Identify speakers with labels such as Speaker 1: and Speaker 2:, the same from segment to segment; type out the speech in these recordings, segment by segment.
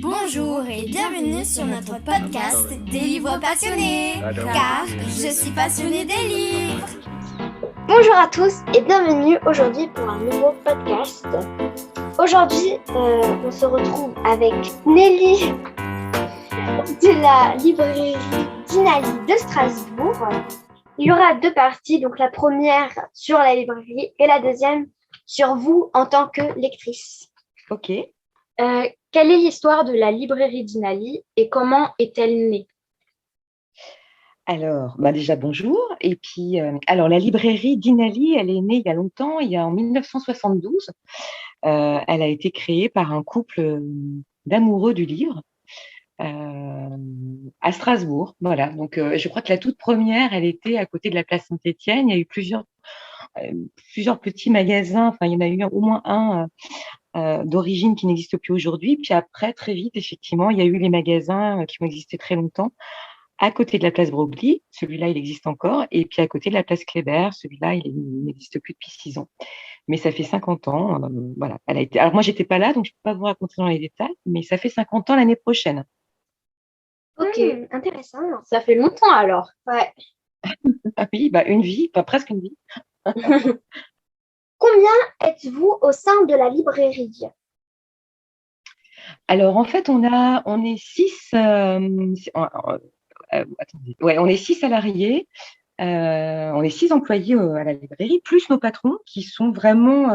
Speaker 1: Bonjour et bienvenue sur notre podcast des livres passionnés, car je suis passionnée des livres.
Speaker 2: Bonjour à tous et bienvenue aujourd'hui pour un nouveau podcast. Aujourd'hui, on se retrouve avec Nelly de la librairie Dinali de Strasbourg. Il y aura deux parties, donc la première sur la librairie et la deuxième sur vous en tant que lectrice.
Speaker 3: Ok.
Speaker 2: Quelle est l'histoire de la librairie Dinali et comment est-elle née?
Speaker 3: Alors, déjà bonjour. Et puis, la librairie Dinali, elle est née il y a longtemps, en 1972. Elle a été créée par un couple d'amoureux du livre à Strasbourg. Voilà. Donc, je crois que la toute première, elle était à côté de la place Saint-Étienne. Il y a eu plusieurs petits magasins. Enfin, il y en a eu au moins un d'origine qui n'existe plus aujourd'hui. Puis après, très vite, effectivement, il y a eu les magasins qui ont existé très longtemps. À côté de la place Broglie, celui-là, il existe encore. Et puis à côté de la place Kléber, celui-là, il n'existe plus depuis 6 ans. Mais ça fait 50 ans. Voilà. Elle a été... Alors moi, j'étais pas là, donc je peux pas vous raconter dans les détails, mais ça fait 50 ans l'année prochaine.
Speaker 2: Ok, intéressant. Ça fait longtemps alors. Ouais.
Speaker 3: Ah oui, une vie, presque une vie.
Speaker 2: Combien êtes-vous au sein de la librairie?
Speaker 3: Alors en fait, on est 6. Attendez. Ouais, on est 6 salariés. On est 6 employés à la librairie, plus nos patrons qui sont vraiment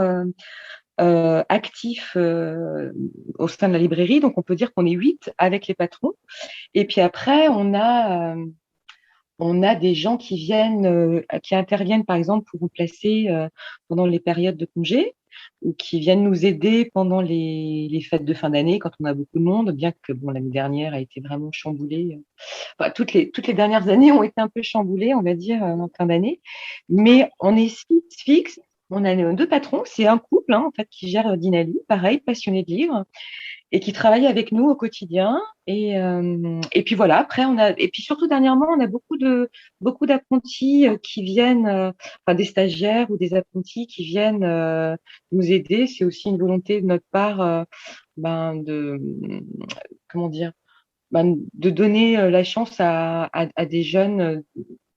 Speaker 3: actifs au sein de la librairie. Donc, on peut dire qu'on est 8 avec les patrons. Et puis après, on a des gens qui qui interviennent, par exemple, pour remplacer pendant les périodes de congé ou qui viennent nous aider pendant les fêtes de fin d'année quand on a beaucoup de monde, bien que l'année dernière a été vraiment chamboulée. Enfin, toutes les dernières années ont été un peu chamboulées, on va dire, en fin d'année. Mais on est 6 fixes. On a 2 patrons. C'est un couple, en fait, qui gère Dinali, pareil, passionné de livres, et qui travaille avec nous au quotidien. Et puis voilà, après, et puis surtout dernièrement, on a beaucoup d'apprentis qui viennent, enfin des stagiaires ou des apprentis qui viennent nous aider. C'est aussi une volonté de notre part, comment dire, de donner la chance à des jeunes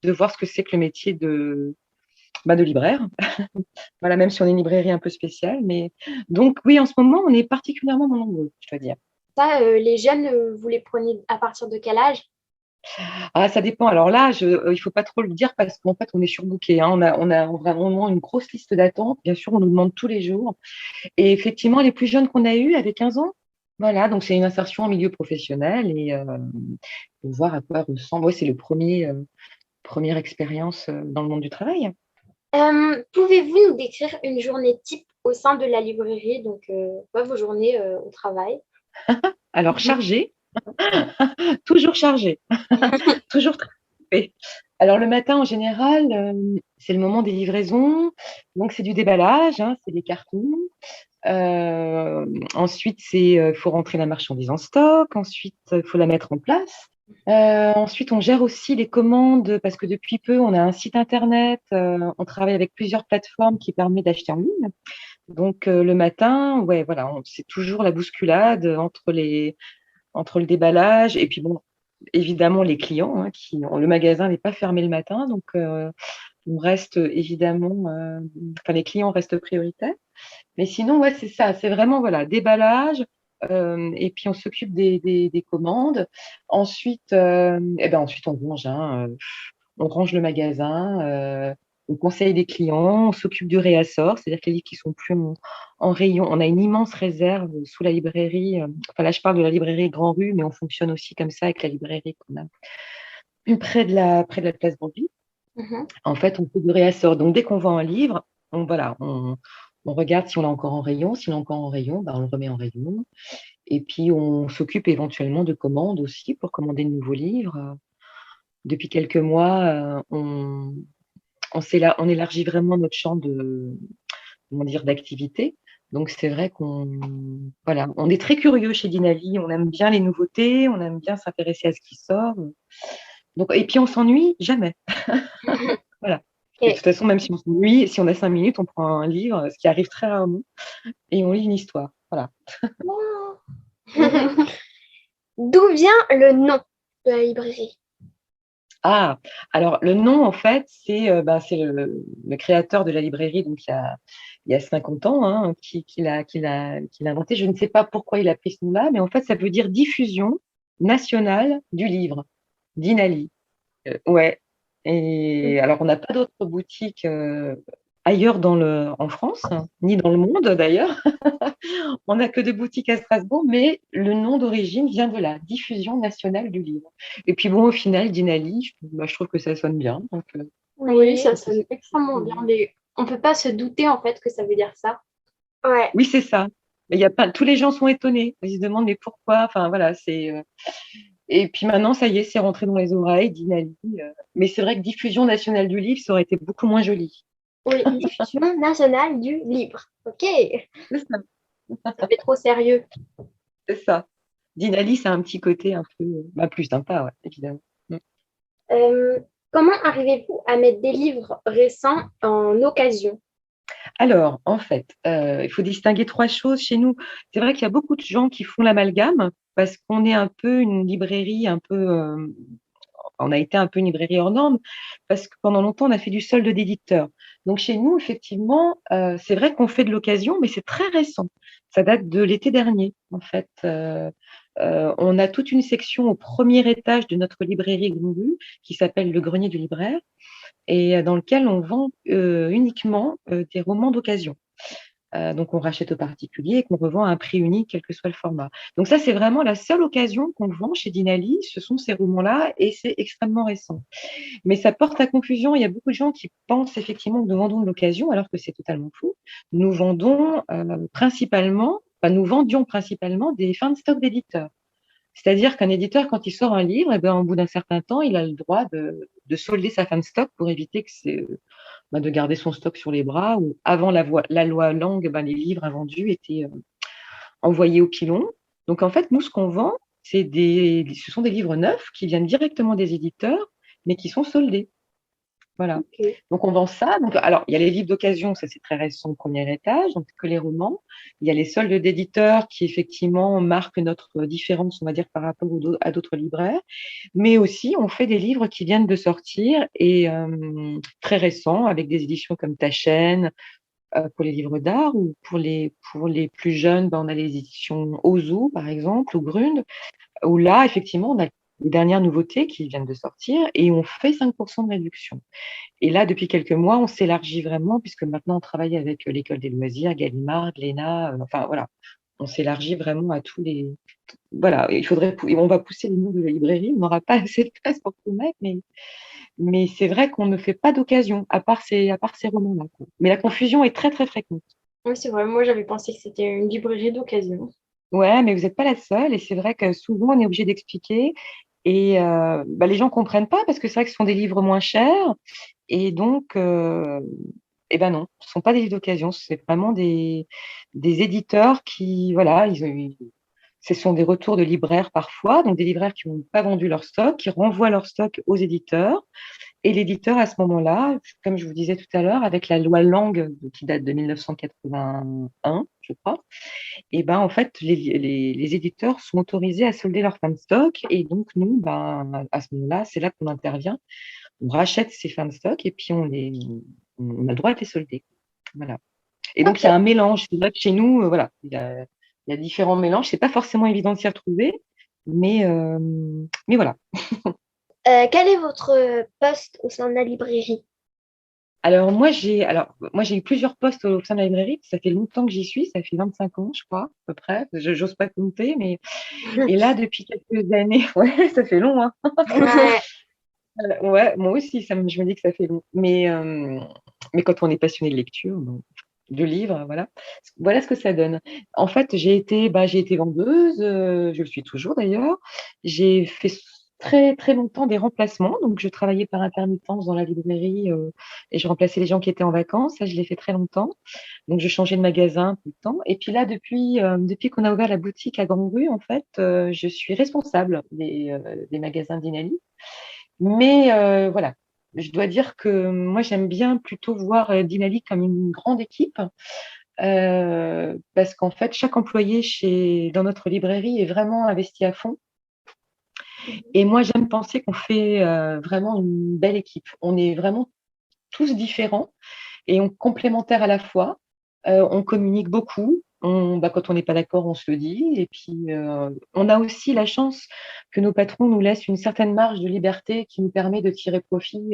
Speaker 3: de voir ce que c'est que le métier de libraire. Voilà, même si on est une librairie un peu spéciale. Mais donc, oui, en ce moment, on est particulièrement nombreux, je dois dire.
Speaker 2: Ça, les jeunes, vous les prenez à partir de quel âge?
Speaker 3: Ah, ça dépend. Alors là, il faut pas trop le dire parce qu'en fait, on est surbooké. Hein. On a vraiment une grosse liste d'attente. Bien sûr, on nous demande tous les jours. Et effectivement, les plus jeunes qu'on a eus avaient 15 ans. Voilà, donc c'est une insertion en milieu professionnel et pour voir à quoi ressemble. Ouais, c'est première expérience dans le monde du travail.
Speaker 2: Pouvez-vous nous décrire une journée type au sein de la librairie, donc vos journées au travail?
Speaker 3: Alors, chargé, toujours chargé, toujours très occupé. Alors, le matin, en général, c'est le moment des livraisons. Donc, c'est du déballage, hein, c'est des cartons. Ensuite, faut rentrer la marchandise en stock. Ensuite, il faut la mettre en place. Ensuite, on gère aussi les commandes parce que depuis peu, on a un site internet. On travaille avec plusieurs plateformes qui permettent d'acheter en ligne. Donc, le matin, ouais, voilà, c'est toujours la bousculade entre le déballage et puis bon, évidemment les clients le magasin n'est pas fermé le matin, donc on reste évidemment, les clients restent prioritaires. Mais sinon, ouais, c'est ça, c'est vraiment voilà, déballage. Et puis on s'occupe des commandes. Ensuite, ensuite on range, hein, on range le magasin, on conseille les clients, on s'occupe du réassort, c'est-à-dire que les livres qui sont plus en rayon. On a une immense réserve sous la librairie. Enfin là, je parle de la librairie Grand Rue, mais on fonctionne aussi comme ça avec la librairie qu'on a près de la place Bambly.
Speaker 2: Mhm.
Speaker 3: En fait, on fait du réassort. Donc dès qu'on vend un livre, on regarde si on l'a encore en rayon. Si on l'a encore en rayon, on le remet en rayon. Et puis, on s'occupe éventuellement de commandes aussi pour commander de nouveaux livres. Depuis quelques mois, on élargit vraiment notre champ d'activité. Donc, c'est vrai voilà, on est très curieux chez Dinali. On aime bien les nouveautés, on aime bien s'intéresser à ce qui sort. Donc, et puis, on s'ennuie jamais. Voilà. Et de
Speaker 2: Et
Speaker 3: toute façon, même si on s'ennuie, si on a 5 minutes, on prend un livre, ce qui arrive très rarement, et on lit une histoire. Voilà.
Speaker 2: D'où vient le nom de la librairie?
Speaker 3: Ah, alors le nom, en fait, c'est le créateur de la librairie, donc il y a 50 ans, hein, qui l'a inventé. Je ne sais pas pourquoi il a pris ce nom-là, mais en fait, ça veut dire diffusion nationale du livre, d'Inali. Ouais. Et alors, on n'a pas d'autres boutiques ailleurs en France, ni dans le monde d'ailleurs. On n'a que deux boutiques à Strasbourg, mais le nom d'origine vient de la diffusion nationale du livre. Et puis bon, au final, Dinali, je trouve que ça sonne bien. Donc,
Speaker 4: Oui, ça
Speaker 3: c'est
Speaker 4: sonne extrêmement bien. Mais on peut pas se douter en fait que ça veut dire ça.
Speaker 2: Ouais.
Speaker 3: oui, c'est ça. Mais il y a pas, tous les gens sont étonnés. Ils se demandent mais pourquoi. Enfin voilà, et puis maintenant, ça y est, c'est rentré dans les oreilles, Dinali. Mais c'est vrai que diffusion nationale du livre, ça aurait été beaucoup moins joli.
Speaker 2: Oui, diffusion nationale du livre. Ok.
Speaker 3: C'est ça.
Speaker 4: Ça fait trop sérieux.
Speaker 3: C'est ça. Dinali, c'est un petit côté un peu plus sympa, ouais, évidemment. Mm.
Speaker 2: Euh, Comment arrivez-vous à mettre des livres récents en occasion?
Speaker 3: Alors, en fait, il faut distinguer trois choses chez nous. C'est vrai qu'il y a beaucoup de gens qui font l'amalgame parce qu'on est un peu une librairie, on a été un peu une librairie hors norme parce que pendant longtemps, on a fait du solde d'éditeurs. Donc, chez nous, effectivement, c'est vrai qu'on fait de l'occasion, mais c'est très récent. Ça date de l'été dernier, en fait. On a toute une section au premier étage de notre librairie Grandvue qui s'appelle le Grenier du libraire et dans lequel on vend uniquement des romans d'occasion. Donc, on rachète aux particuliers et qu'on revend à un prix unique, quel que soit le format. Donc, ça, c'est vraiment la seule occasion qu'on vend chez Dinali. Ce sont ces romans-là et c'est extrêmement récent. Mais ça porte à confusion. Il y a beaucoup de gens qui pensent effectivement que nous vendons de l'occasion, alors que c'est totalement faux. Nous vendons nous vendions principalement des fins de stock d'éditeurs. C'est-à-dire qu'un éditeur, quand il sort un livre, eh ben, au bout d'un certain temps, il a le droit de solder sa fin de stock pour éviter de garder son stock sur les bras. Ou avant la loi Lang, ben, les livres invendus étaient envoyés au pilon. Donc en fait, nous, ce qu'on vend, ce sont des livres neufs qui viennent directement des éditeurs, mais qui sont soldés. Voilà.
Speaker 2: Ok.
Speaker 3: Donc, on vend ça. Donc, alors, il y a les livres d'occasion, ça c'est très récent, au premier étage, donc que les romans. Il y a les soldes d'éditeurs qui, effectivement, marquent notre différence, on va dire, par rapport à d'autres libraires. Mais aussi, on fait des livres qui viennent de sortir et très récents, avec des éditions comme Taschen, pour les livres d'art, ou pour les plus jeunes, ben, on a les éditions Ozu, par exemple, ou Grund, où là, effectivement, on a les dernières nouveautés qui viennent de sortir et on fait 5% de réduction. Et là, depuis quelques mois, on s'élargit vraiment puisque maintenant on travaille avec l'école des loisirs, Gallimard, Glénat, enfin voilà, on s'élargit vraiment à tous les. Voilà, on va pousser les noms de la librairie, on n'aura pas assez de place pour tout mettre, mais c'est vrai qu'on ne fait pas d'occasion à part ces romans-là, quoi. Mais la confusion est très très fréquente.
Speaker 4: Oui, c'est vrai. Moi, j'avais pensé que c'était une librairie d'occasion.
Speaker 3: Ouais, mais vous n'êtes pas la seule et c'est vrai que souvent on est obligé d'expliquer et les gens comprennent pas parce que c'est vrai que ce sont des livres moins chers et donc eh ben non, ce sont pas des livres d'occasion, c'est vraiment des éditeurs qui voilà, ce sont des retours de libraires parfois, donc des libraires qui n'ont pas vendu leur stock, qui renvoient leur stock aux éditeurs et l'éditeur, à ce moment-là, comme je vous disais tout à l'heure, avec la loi Lang qui date de 1981, je crois, et ben en fait, les éditeurs sont autorisés à solder leur fin de stock. Et donc, nous, ben, à ce moment-là, c'est là qu'on intervient. On rachète ces fins de stock et puis on a le droit de les solder. Voilà. Et donc, il y a
Speaker 2: Ok.
Speaker 3: un mélange. C'est vrai que chez nous, voilà, il y a différents mélanges. C'est pas forcément évident de s'y retrouver, mais voilà.
Speaker 2: Quel est votre poste au sein de la librairie?
Speaker 3: Moi, j'ai eu plusieurs postes au sein de la librairie. Ça fait longtemps que j'y suis. Ça fait 25 ans, je crois, à peu près. J'ose pas compter, mais et là, depuis quelques années, ouais, ça fait long, hein.
Speaker 2: Ouais.
Speaker 3: Ouais, moi aussi, je me dis que ça fait long. Mais quand on est passionné de lecture, bon, de livres, voilà ce que ça donne. En fait, j'ai été vendeuse, je le suis toujours d'ailleurs. J'ai fait très très longtemps des remplacements, donc je travaillais par intermittence dans la librairie et je remplaçais les gens qui étaient en vacances. Ça, je l'ai fait très longtemps. Donc, je changeais de magasin tout le temps. Et puis là, depuis qu'on a ouvert la boutique à Grandrue, en fait, je suis responsable des magasins d'Inali. Mais voilà, je dois dire que moi, j'aime bien plutôt voir Dinali comme une grande équipe parce qu'en fait, chaque employé dans notre librairie est vraiment investi à fond. Et moi, j'aime penser qu'on fait vraiment une belle équipe. On est vraiment tous différents et complémentaires à la fois. On communique beaucoup. Quand on n'est pas d'accord, on se le dit. Et puis, on a aussi la chance que nos patrons nous laissent une certaine marge de liberté qui nous permet de tirer profit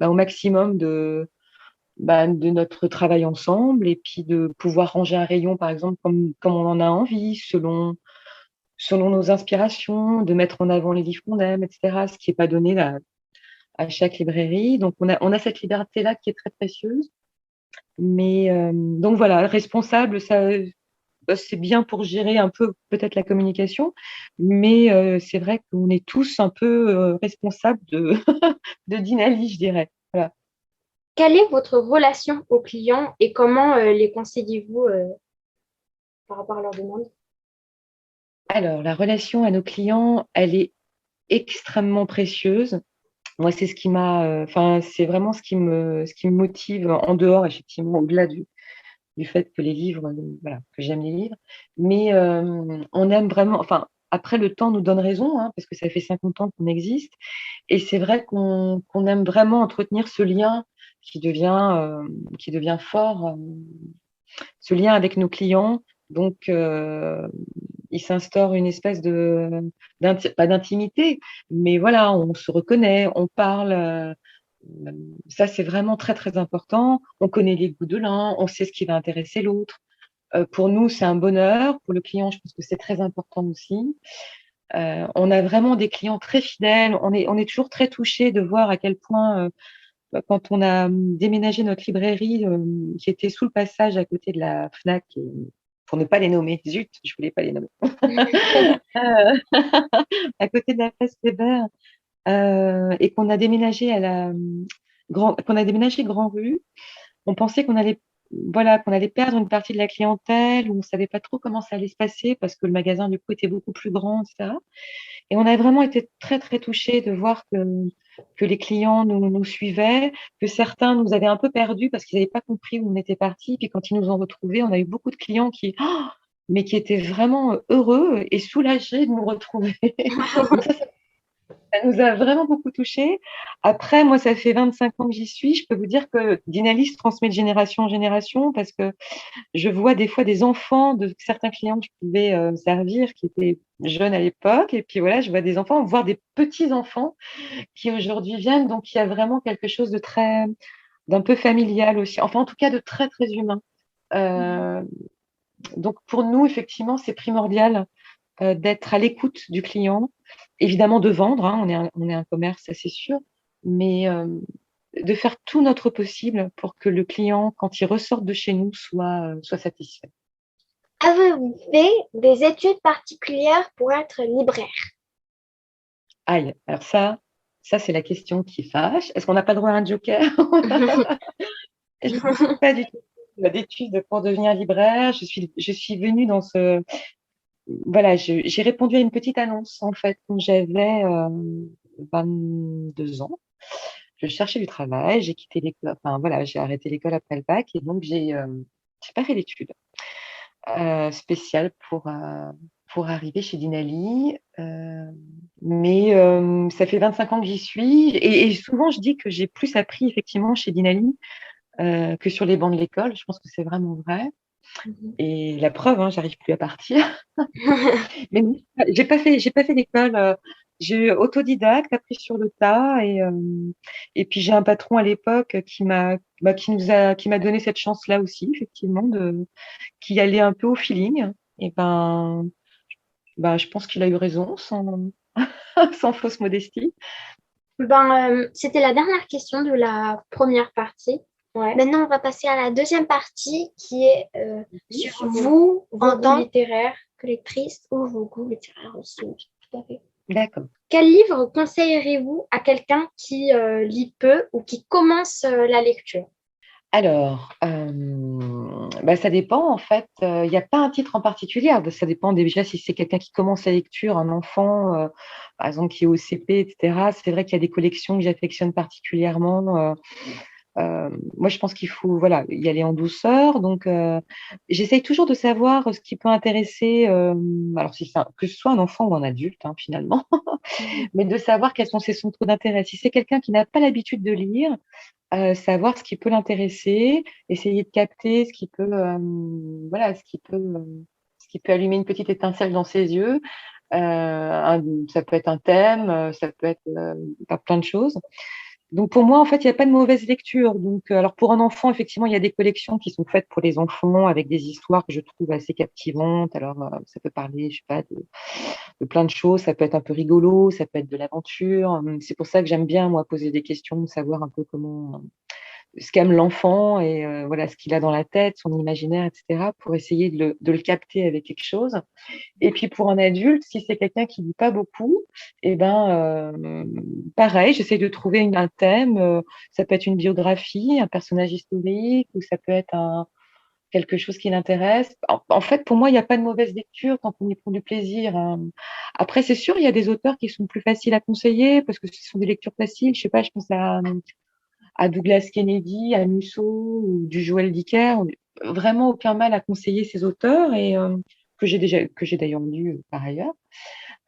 Speaker 3: au maximum de notre travail ensemble et puis de pouvoir ranger un rayon, par exemple, comme on en a envie, selon nos inspirations, de mettre en avant les livres qu'on aime, etc., ce qui n'est pas donné là, à chaque librairie. Donc, on a cette liberté-là qui est très précieuse. Mais donc voilà, responsable, ça, c'est bien pour gérer un peu peut-être la communication, mais c'est vrai qu'on est tous un peu responsables de Dinali, je dirais. Voilà.
Speaker 4: Quelle est votre relation aux clients et comment les conseillez-vous par rapport à leurs demandes?
Speaker 3: Alors, la relation à nos clients, elle est extrêmement précieuse. Moi, c'est ce qui m'a, enfin, c'est vraiment ce qui me motive en dehors, effectivement, au-delà du fait que les livres, voilà, que j'aime les livres. Mais on aime vraiment, enfin, après, le temps nous donne raison, hein, parce que ça fait 50 ans qu'on existe. Et c'est vrai qu'on aime vraiment entretenir ce lien qui devient fort, ce lien avec nos clients. Donc, il s'instaure une espèce pas d'intimité, mais voilà, on se reconnaît, on parle. Ça, c'est vraiment très, très important. On connaît les goûts de l'un, on sait ce qui va intéresser l'autre. Pour nous, c'est un bonheur. Pour le client, je pense que c'est très important aussi. On a vraiment des clients très fidèles. On est toujours très touchés de voir à quel point, quand on a déménagé notre librairie, qui était sous le passage à côté de la Fnac, pour ne pas les nommer, zut, je voulais pas les nommer, Euh, à côté de la place Kléber, et qu'on a déménagé Grand Rue. On pensait qu'on allait perdre une partie de la clientèle, ou on savait pas trop comment ça allait se passer parce que le magasin du coup était beaucoup plus grand, etc. Et on a vraiment été très très touchés de voir que les clients nous suivaient, que certains nous avaient un peu perdus parce qu'ils n'avaient pas compris où on était parti. Puis quand ils nous ont retrouvés, on a eu beaucoup de clients mais qui étaient vraiment heureux et soulagés de nous retrouver. Donc ça nous a vraiment beaucoup touchés. Après, moi, ça fait 25 ans que j'y suis. Je peux vous dire que Dinalis se transmet de génération en génération parce que je vois des fois des enfants de certains clients que je pouvais servir qui étaient jeunes à l'époque. Et puis voilà, je vois des enfants, voire des petits-enfants qui aujourd'hui viennent. Donc, il y a vraiment quelque chose d'un peu familial aussi. Enfin, en tout cas, de très, très humain. Euh, donc, pour nous, effectivement, c'est primordial d'être à l'écoute du client, évidemment de vendre, hein, on est un commerce, ça c'est sûr, mais de faire tout notre possible pour que le client, quand il ressort de chez nous, soit satisfait.
Speaker 2: Avez-vous fait des études particulières pour être libraire?
Speaker 3: Aïe, alors ça c'est la question qui fâche. Est-ce qu'on n'a pas le droit à un joker? Je n'ai pas du tout d'études pour devenir libraire. Je suis venue dans ce... Voilà, j'ai répondu à une petite annonce, en fait, quand j'avais 22 ans. Je cherchais du travail, j'ai quitté l'école, enfin voilà, j'ai arrêté l'école après le bac et donc j'ai pas fait d'études spéciales pour arriver chez Dinali. Mais ça fait 25 ans que j'y suis et souvent je dis que j'ai plus appris effectivement chez Dinali que sur les bancs de l'école. Je pense que c'est vraiment vrai. Et la preuve, hein, j'arrive plus à partir. Mais non, j'ai pas fait d'école. J'ai autodidacte, appris sur le tas, et puis j'ai un patron à l'époque qui m'a donné cette chance-là aussi, effectivement, qui allait un peu au feeling. Et je pense qu'il a eu raison, sans, sans fausse modestie.
Speaker 4: C'était la dernière question de la première partie. Ouais.
Speaker 2: Maintenant, on va passer à la deuxième partie qui est sur
Speaker 4: Sur
Speaker 2: vous
Speaker 4: vos
Speaker 2: en
Speaker 4: goûts
Speaker 2: tant
Speaker 4: littéraires.
Speaker 2: que lectrice ou vos goûts littéraires aussi. Tout à fait.
Speaker 3: D'accord.
Speaker 4: Quel livre conseilleriez-vous à quelqu'un qui lit peu ou qui commence la lecture?
Speaker 3: Alors, ça dépend en fait. Il n'y a pas un titre en particulier. Ça dépend déjà si c'est quelqu'un qui commence la lecture, un enfant, par exemple, qui est au CP, etc. C'est vrai qu'il y a des collections que j'affectionne particulièrement. Moi, je pense qu'il faut voilà, y aller en douceur. Donc, j'essaye toujours de savoir ce qui peut intéresser, alors que ce soit un enfant ou un adulte, hein, finalement. mais de savoir quels sont ses centres d'intérêt. Si c'est quelqu'un qui n'a pas l'habitude de lire, savoir ce qui peut l'intéresser, essayer de capter ce qui peut, voilà, ce qui peut allumer une petite étincelle dans ses yeux. Ça peut être un thème, ça peut être plein de choses. Donc pour moi, en fait, il n'y a pas de mauvaise lecture. Donc, alors pour un enfant, effectivement, il y a des collections qui sont faites pour les enfants avec des histoires que je trouve assez captivantes. Alors, ça peut parler, je sais pas, de plein de choses. Ça peut être un peu rigolo, ça peut être de l'aventure. C'est pour ça que j'aime bien, moi, poser des questions, savoir un peu comment, ce qu'aime l'enfant et voilà, ce qu'il a dans la tête, son imaginaire, etc., pour essayer de le capter avec quelque chose. Et puis pour un adulte, si c'est quelqu'un qui lit pas beaucoup, eh ben pareil, j'essaie de trouver un thème. Ça peut être une biographie, un personnage historique, ou ça peut être quelque chose qui l'intéresse. En fait, pour moi, il n'y a pas de mauvaise lecture tant qu'on y prend du plaisir, hein. Après, c'est sûr, il y a des auteurs qui sont plus faciles à conseiller parce que ce sont des lectures faciles. Je sais pas, je pense à Douglas Kennedy, à Musso ou du Joël Dicker. Vraiment aucun mal à conseiller ces auteurs et que j'ai d'ailleurs lu par ailleurs.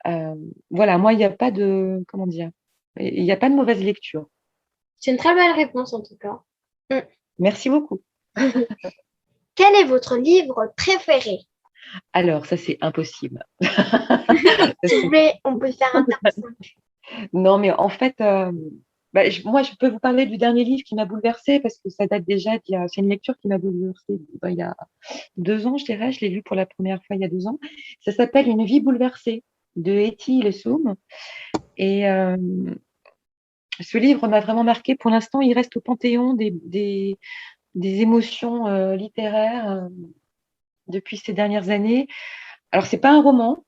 Speaker 3: Euh, voilà, moi, il n'y a pas de, comment dire, il n'y a pas de mauvaise lecture.
Speaker 4: C'est une très belle réponse en tout cas.
Speaker 3: Merci beaucoup.
Speaker 2: Quel est votre livre préféré?
Speaker 3: Alors, ça, c'est impossible.
Speaker 2: Si vous voulez, on peut faire un top 5.
Speaker 3: Non, mais en fait, moi, je peux vous parler du dernier livre qui m'a bouleversée parce que ça date déjà c'est une lecture qui m'a bouleversée il y a 2 ans, je dirais. Je l'ai lu pour la première fois il y a 2 ans. Ça s'appelle Une vie bouleversée de Etty Hillesum. Et ce livre m'a vraiment marqué. Pour l'instant, il reste au panthéon des émotions littéraires depuis ces dernières années. Alors, c'est pas un roman.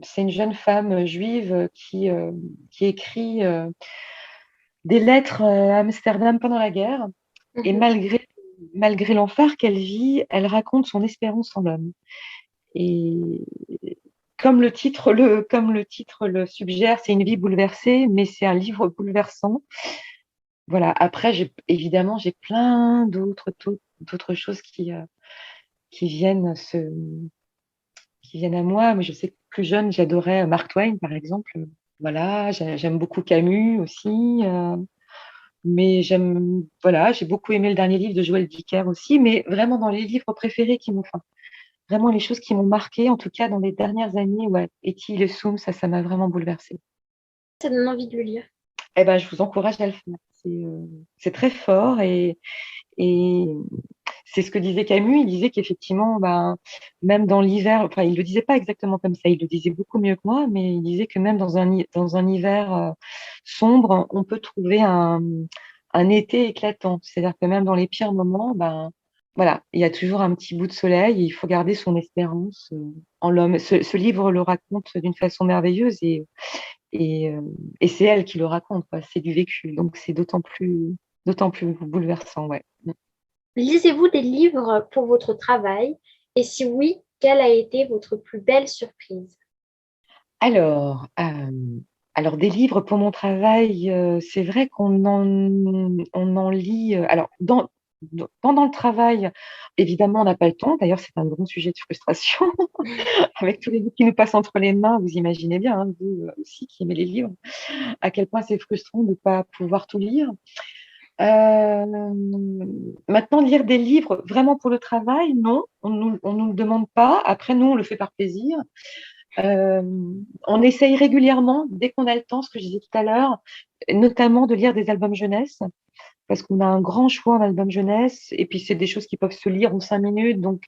Speaker 3: C'est une jeune femme juive qui écrit des lettres à Amsterdam pendant la guerre. Et malgré l'enfer qu'elle vit, elle raconte son espérance en l'homme. Et comme le titre le suggère, c'est une vie bouleversée, mais c'est un livre bouleversant. Voilà. Après, évidemment, j'ai plein d'autres choses qui viennent qui viennent à moi. Mais je sais que plus jeune, j'adorais Mark Twain, par exemple. Voilà, j'aime beaucoup Camus aussi. Mais voilà, j'ai beaucoup aimé le dernier livre de Joël Dicker aussi. Mais vraiment dans les livres préférés vraiment les choses qui m'ont marqué, en tout cas dans les dernières années, ouais, Etty Le Soum, ça m'a vraiment bouleversée.
Speaker 4: Ça donne envie de le lire.
Speaker 3: Eh ben, je vous encourage à le faire. C'est très fort et c'est ce que disait Camus. Il disait qu'effectivement, ben, même dans l'hiver, enfin, il le disait pas exactement comme ça, il le disait beaucoup mieux que moi, mais il disait que même dans un hiver sombre, on peut trouver un été éclatant. C'est-à-dire que même dans les pires moments, ben, voilà, il y a toujours un petit bout de soleil et il faut garder son espérance en l'homme. Ce livre le raconte d'une façon merveilleuse et, euh, et c'est elle qui le raconte, quoi. C'est du vécu. Donc, c'est d'autant plus bouleversant, ouais.
Speaker 2: Lisez-vous des livres pour votre travail? Et si oui, quelle a été votre plus belle surprise?
Speaker 3: Alors, des livres pour mon travail, c'est vrai on en lit. Alors, pendant le travail, évidemment, on n'a pas le temps. D'ailleurs, c'est un grand sujet de frustration avec tous les livres qui nous passent entre les mains. Vous imaginez bien, hein, vous aussi qui aimez les livres, à quel point c'est frustrant de ne pas pouvoir tout lire. Maintenant, lire des livres vraiment pour le travail, non, on nous le demande pas. Après, nous, on le fait par plaisir. Euh, on essaye régulièrement, dès qu'on a le temps, ce que je disais tout à l'heure, notamment de lire des albums jeunesse, parce qu'on a un grand choix en album jeunesse, et puis c'est des choses qui peuvent se lire en 5 minutes. Donc,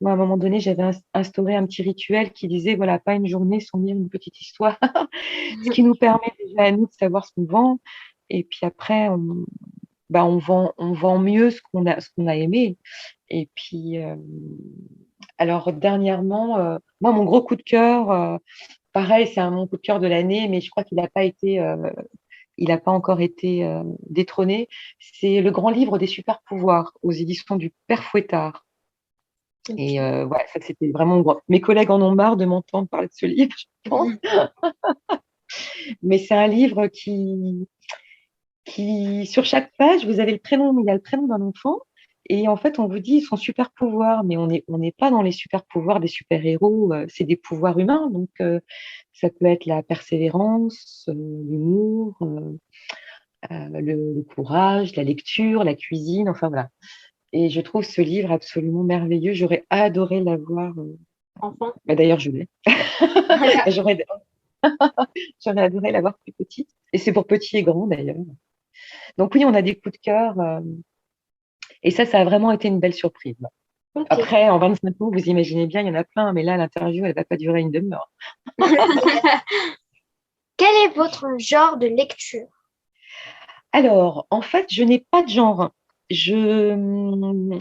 Speaker 3: moi, à un moment donné, j'avais instauré un petit rituel qui disait, voilà, pas une journée sans lire une petite histoire, ce qui nous permet déjà à nous de savoir ce qu'on vend. Et puis après, on vend mieux ce qu'on a aimé. Et puis, alors dernièrement, moi, mon gros coup de cœur, pareil, c'est mon coup de cœur de l'année, mais je crois il n'a pas encore été détrôné. C'est le grand livre des super pouvoirs aux éditions du Père Fouettard.
Speaker 2: Okay.
Speaker 3: Et ouais, ça c'était vraiment gros. Mes collègues en ont marre de m'entendre parler de ce livre, je pense. Mais c'est un livre qui, sur chaque page, vous avez il y a le prénom d'un enfant. Et en fait, on vous dit, ils sont super pouvoirs, mais on n'est pas dans les super pouvoirs des super-héros, c'est des pouvoirs humains. Donc, ça peut être la persévérance, l'humour, le courage, la lecture, la cuisine, enfin voilà. Et je trouve ce livre absolument merveilleux. J'aurais adoré l'avoir.
Speaker 4: Enfant.
Speaker 3: Bah, d'ailleurs, je l'ai. J'aurais, j'aurais adoré l'avoir plus petite. Et c'est pour petit et grand d'ailleurs. Donc oui, on a des coups de cœur. Et ça a vraiment été une belle surprise.
Speaker 4: Ok.
Speaker 3: Après, en 25 ans, vous imaginez bien, il y en a plein, mais là, l'interview, elle va pas durer une demi-heure.
Speaker 2: Quel est votre genre de lecture?
Speaker 3: Alors, en fait, je n'ai pas de genre.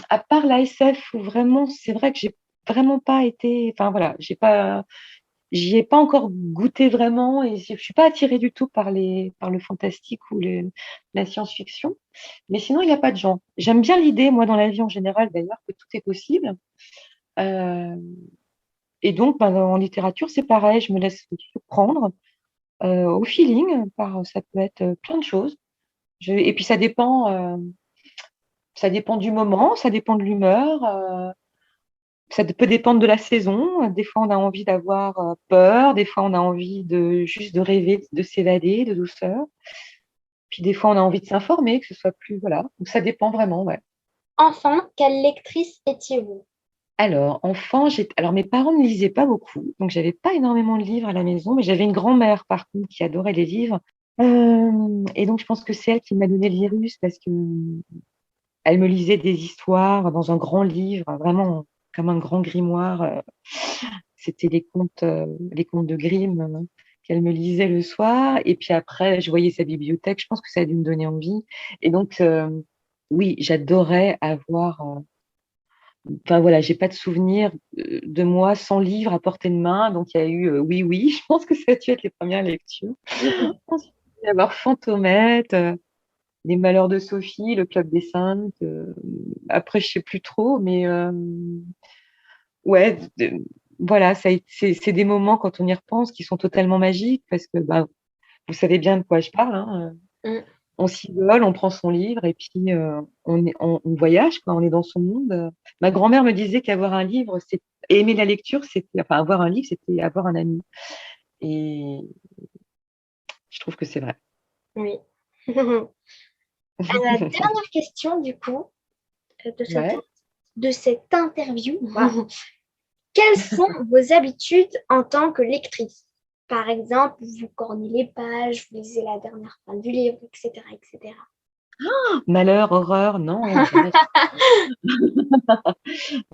Speaker 3: À part la SF, où vraiment, c'est vrai que j'ai vraiment pas été, enfin voilà, j'y ai pas encore goûté vraiment et je suis pas attirée du tout par le fantastique ou la science-fiction. Mais sinon, il n'y a pas de genre. J'aime bien l'idée, moi, dans la vie en général, d'ailleurs, que tout est possible. Euh, et donc, ben, en littérature, c'est pareil, je me laisse surprendre au feeling, ça peut être plein de choses. Et puis, ça dépend du moment, ça dépend de l'humeur. Ça peut dépendre de la saison. Des fois, on a envie d'avoir peur. Des fois, on a envie de juste de rêver, de s'évader, de douceur. Puis des fois, on a envie de s'informer, que ce soit plus, voilà. Donc, ça dépend vraiment, ouais.
Speaker 2: Enfant, quelle lectrice étiez-vous?
Speaker 3: Alors, enfant, alors mes parents ne lisaient pas beaucoup, donc j'avais pas énormément de livres à la maison, mais j'avais une grand-mère, par contre, qui adorait les livres. Et donc, je pense que c'est elle qui m'a donné le virus parce que elle me lisait des histoires dans un grand livre, vraiment comme un grand grimoire. C'était les contes de Grimm qu'elle me lisait le soir. Et puis après, je voyais sa bibliothèque. Je pense que ça a dû me donner envie. Et donc, oui, j'adorais avoir. Enfin voilà, j'ai pas de souvenir de moi sans livre à portée de main. Donc, il y a eu Oui, oui. Je pense que ça a dû être les premières lectures. Ensuite, il y a eu avoir Fantomette. Les Malheurs de Sophie, le Club des Cinq. Après, je sais plus trop, mais ouais, voilà, c'est des moments quand on y repense qui sont totalement magiques parce que bah, vous savez bien de quoi je parle. Hein.
Speaker 4: Mm.
Speaker 3: On s'isole, on prend son livre et puis on voyage, quoi, on est dans son monde. Ma grand-mère me disait qu'avoir un livre, c'est aimer la lecture, c'était, enfin, avoir un livre, c'était avoir un ami. Et je trouve que c'est vrai.
Speaker 2: Oui. Dernière question, du coup, de
Speaker 3: Ouais.
Speaker 2: de cette interview. Wow. Quelles sont vos habitudes en tant que lectrice? Par exemple, vous cornez les pages, vous lisez la dernière page du livre, etc., etc.
Speaker 3: Malheur, horreur, non, jamais.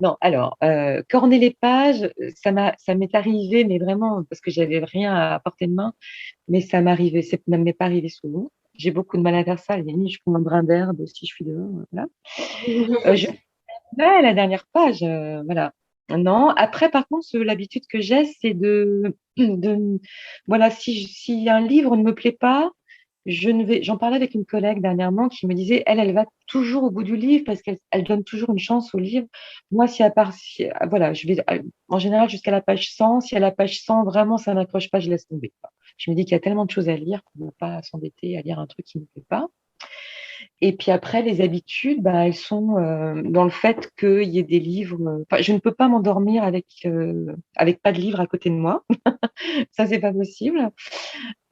Speaker 3: Non, alors, corner les pages, ça m'est arrivé, mais vraiment, parce que j'avais rien à portée de main, mais ça m'arrivait, ça m'est pas arrivé souvent. J'ai beaucoup de mal à faire ça, à la limite, je prends un brin d'herbe si je suis dehors, voilà. Je fais la dernière page, voilà. Non, après, par contre, l'habitude que j'ai, c'est voilà, si un livre ne me plaît pas, j'en parlais avec une collègue dernièrement qui me disait, elle va toujours au bout du livre parce qu'elle donne toujours une chance au livre. Moi, voilà, je vais en général jusqu'à la page 100. Si à la page 100, vraiment, ça n'accroche pas, je laisse tomber. Je me dis qu'il y a tellement de choses à lire qu'on ne va pas s'embêter à lire un truc qui ne me plaît pas. Et puis après, les habitudes, bah, elles sont dans le fait qu'il y ait des livres. Enfin, je ne peux pas m'endormir avec pas de livre à côté de moi. Ça, c'est pas possible.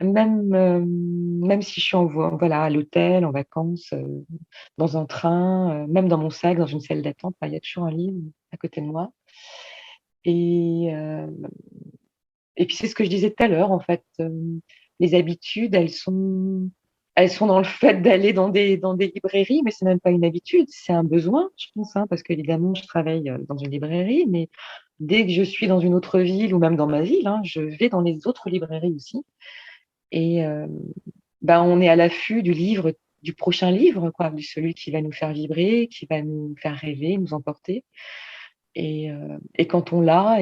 Speaker 3: Même si je suis voilà, à l'hôtel, en vacances, dans un train, même dans mon sac, dans une salle d'attente, bah, il y a toujours un livre à côté de moi. Et, euh, et puis c'est ce que je disais tout à l'heure, en fait. Les habitudes, elles sont dans le fait d'aller dans des librairies, mais c'est même pas une habitude, c'est un besoin, je pense, hein, parce qu'évidemment, je travaille dans une librairie, mais dès que je suis dans une autre ville ou même dans ma ville, hein, je vais dans les autres librairies aussi. Et ben, on est à l'affût du prochain livre, quoi, de celui qui va nous faire vibrer, qui va nous faire rêver, nous emporter. Et quand on l'a,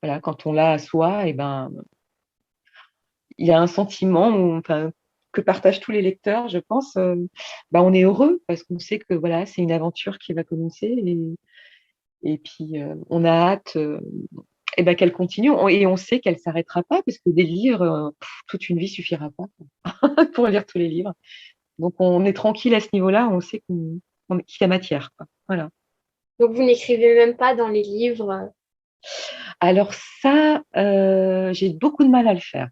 Speaker 3: voilà, quand on l'a à soi, et ben, il y a un sentiment enfin, que partagent tous les lecteurs, je pense. Ben, on est heureux parce qu'on sait que voilà, c'est une aventure qui va commencer et puis on a hâte et ben, qu'elle continue et on sait qu'elle s'arrêtera pas parce que des livres, toute une vie suffira pas pour lire tous les livres. Donc on est tranquille à ce niveau-là, on sait qui fait matière, quoi. Voilà.
Speaker 4: Donc, vous n'écrivez même pas dans les livres.
Speaker 3: Alors ça, j'ai beaucoup de mal à le faire.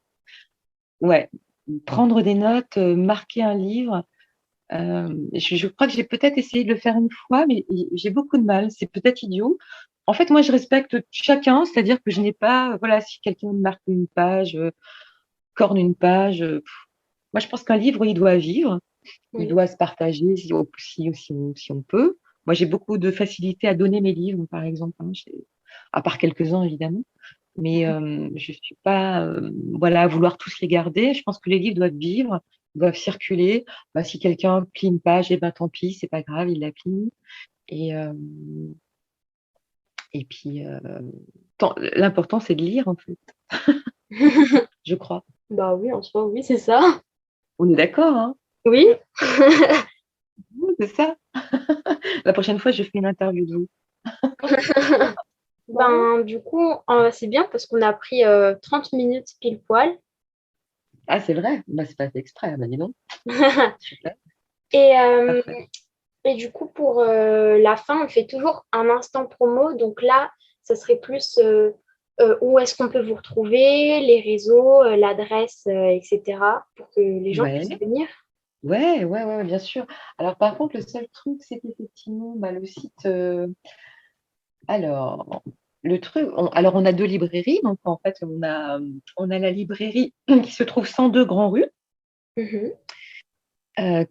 Speaker 3: Ouais, prendre des notes, marquer un livre. Je crois que j'ai peut-être essayé de le faire une fois, mais j'ai beaucoup de mal. C'est peut-être idiot. En fait, moi, je respecte chacun, c'est-à-dire que je n'ai pas, voilà, si quelqu'un marque une page, corne une page, moi, je pense qu'un livre, il doit vivre, il
Speaker 4: Oui.
Speaker 3: doit se partager si on peut. Moi, j'ai beaucoup de facilité à donner mes livres, par exemple, hein, à part quelques-uns, évidemment. Mais je suis pas voilà, à vouloir tous les garder. Je pense que les livres doivent vivre, doivent circuler. Bah, si quelqu'un plie une page, eh ben, tant pis, c'est pas grave, il la plie. Et, et puis, l'important, c'est de lire, en fait, je crois.
Speaker 4: Bah oui, en soi, oui, c'est ça.
Speaker 3: On est d'accord, hein?
Speaker 4: Oui.
Speaker 3: Oui, c'est ça. La prochaine fois, je fais une interview de vous.
Speaker 4: Ben, du coup, c'est bien parce qu'on a pris 30 minutes pile poil.
Speaker 3: Ah, c'est vrai? Bah, c'est pas fait exprès, bah, dis donc. Super,
Speaker 4: Et,
Speaker 3: parfait.
Speaker 4: et du coup, pour la fin, on fait toujours un instant promo. Donc là, ça serait plus où est-ce qu'on peut vous retrouver, les réseaux, l'adresse, etc. pour que les gens puissent
Speaker 3: Ouais,
Speaker 4: venir.
Speaker 3: ouais, bien sûr. Alors, par contre, le seul truc, c'est qu'effectivement, bah, le site. Alors, le truc, alors on a deux librairies, donc en fait on a la librairie qui se trouve 102 Grand Rue,
Speaker 4: Mhm.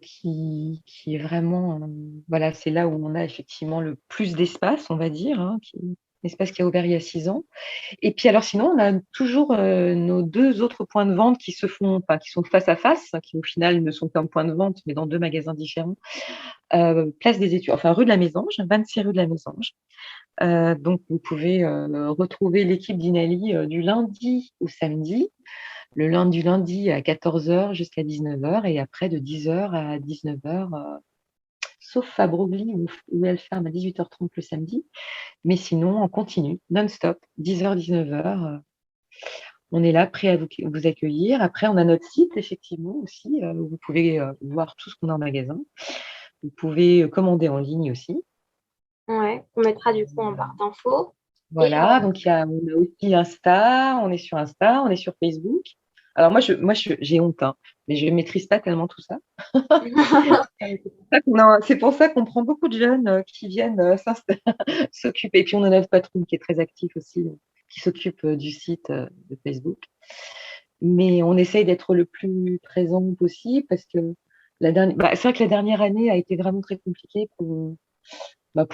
Speaker 3: qui est vraiment, voilà, c'est là où on a effectivement le plus d'espace, on va dire, hein, un espace qui a ouvert il y a 6 ans. Et puis alors sinon, on a toujours nos deux autres points de vente qui se font, enfin, qui sont face à face, qui au final ne sont qu'un point de vente, mais dans deux magasins différents. Place des Études, enfin rue de la Mésange, 26 rue de la Mésange. Donc, vous pouvez retrouver l'équipe d'Inali du lundi au samedi, du lundi à 14 heures jusqu'à 19 heures et après de 10 heures à 19 heures, sauf à Broglie où elle ferme à 18h30 le samedi. Mais sinon, on continue, non-stop, 10 heures, 19 heures. On est là, prêt à vous accueillir. Après, on a notre site, effectivement, aussi, où vous pouvez voir tout ce qu'on a en magasin. Vous pouvez commander en ligne aussi.
Speaker 4: Ouais, on mettra du coup en barre d'infos. Et
Speaker 3: Voilà, donc on a aussi Insta, on est sur Insta, on est sur Facebook. Alors j'ai honte, hein, mais je ne maîtrise pas tellement tout ça. C'est pour ça qu'on prend beaucoup de jeunes qui viennent s'occuper. Et puis on a notre patron qui est très actif aussi, qui s'occupe du site de Facebook. Mais on essaye d'être le plus présent possible parce que c'est vrai que la dernière année a été vraiment très compliquée pour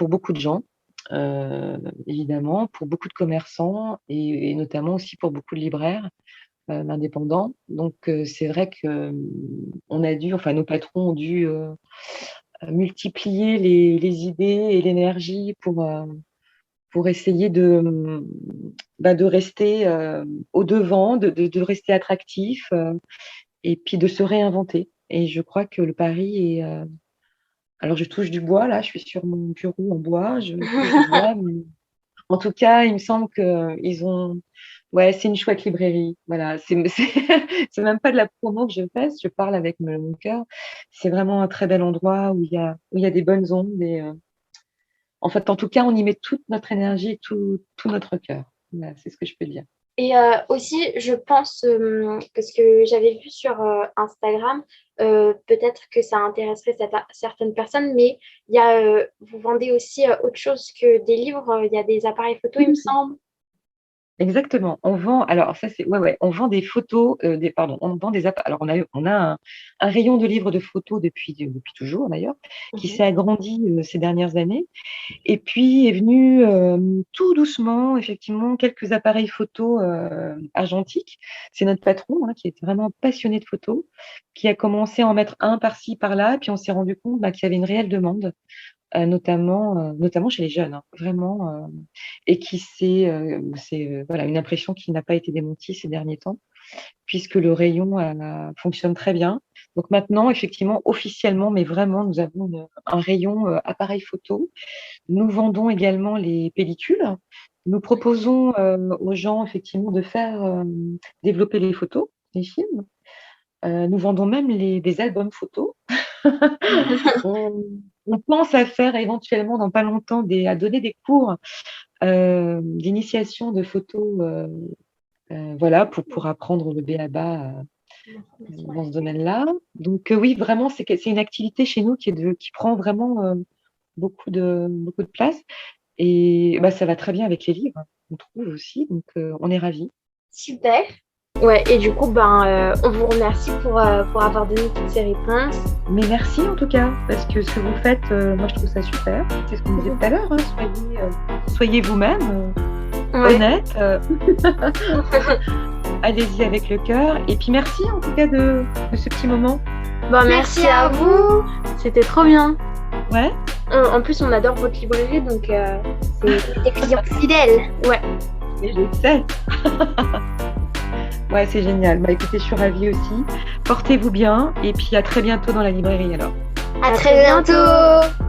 Speaker 3: beaucoup de gens, évidemment, pour beaucoup de commerçants et notamment aussi pour beaucoup de libraires indépendants. Donc, c'est vrai que enfin, nos patrons ont dû multiplier les idées et l'énergie pour essayer de rester au devant, de rester attractif et puis de se réinventer. Et je crois que le pari est, alors, je touche du bois, là, je suis sur mon bureau en bois, je touche du bois, mais en tout cas, il me semble qu'ils ont. Ouais, c'est une chouette librairie. Voilà, c'est même pas de la promo que je fais, je parle avec mon cœur. C'est vraiment un très bel endroit où il y a des bonnes ondes. Et, en fait, en tout cas, on y met toute notre énergie et tout notre cœur. Voilà, c'est ce que je peux dire.
Speaker 4: Et aussi, je pense, parce que j'avais vu sur Instagram, peut-être que ça intéresserait certaines personnes, mais vous vendez aussi autre chose que des livres. Il y a des appareils photo, il me semble.
Speaker 3: Exactement. On vend, alors ça c'est, ouais, on vend des photos, pardon, on vend alors on a un rayon de livres de photos depuis toujours d'ailleurs, qui
Speaker 4: Mhm.
Speaker 3: s'est agrandi ces dernières années. Et puis est venu tout doucement, effectivement, quelques appareils photo argentiques. C'est notre patron qui est vraiment passionné de photos, qui a commencé à en mettre un par-ci, par-là, puis on s'est rendu compte qu'il y avait une réelle demande, notamment chez les jeunes, hein, vraiment, et c'est voilà, une impression qui n'a pas été démentie ces derniers temps, puisque le rayon fonctionne très bien. Donc maintenant, effectivement, officiellement, mais vraiment, nous avons un rayon appareil photo. Nous vendons également les pellicules. Nous proposons aux gens, effectivement, de faire développer les photos, les films. Nous vendons même des albums photos. On, On pense à faire éventuellement dans pas longtemps à donner des cours d'initiation de photos, voilà, pour apprendre le b.a.-ba dans ce domaine-là. Donc oui, vraiment, c'est une activité chez nous qui prend vraiment beaucoup de place. Et bah, ça va très bien avec les livres, on trouve aussi. Donc on est ravis.
Speaker 4: Super. Ouais, et du coup, on vous remercie pour avoir donné toutes ces réponses.
Speaker 3: Mais merci en tout cas, parce que ce que vous faites, moi je trouve ça super. C'est ce qu'on disait tout à l'heure, hein, soyez vous-même, honnête. Allez-y avec le cœur. Et puis merci en tout cas de ce petit moment.
Speaker 4: Merci à vous. C'était trop bien.
Speaker 3: Ouais.
Speaker 4: En plus, on adore votre librairie, donc
Speaker 2: Des clients fidèles.
Speaker 4: ouais.
Speaker 3: Et je sais. Ouais, c'est génial. Bah écoutez, je suis ravie aussi. Portez-vous bien et puis à très bientôt dans la librairie alors.
Speaker 2: À très bientôt.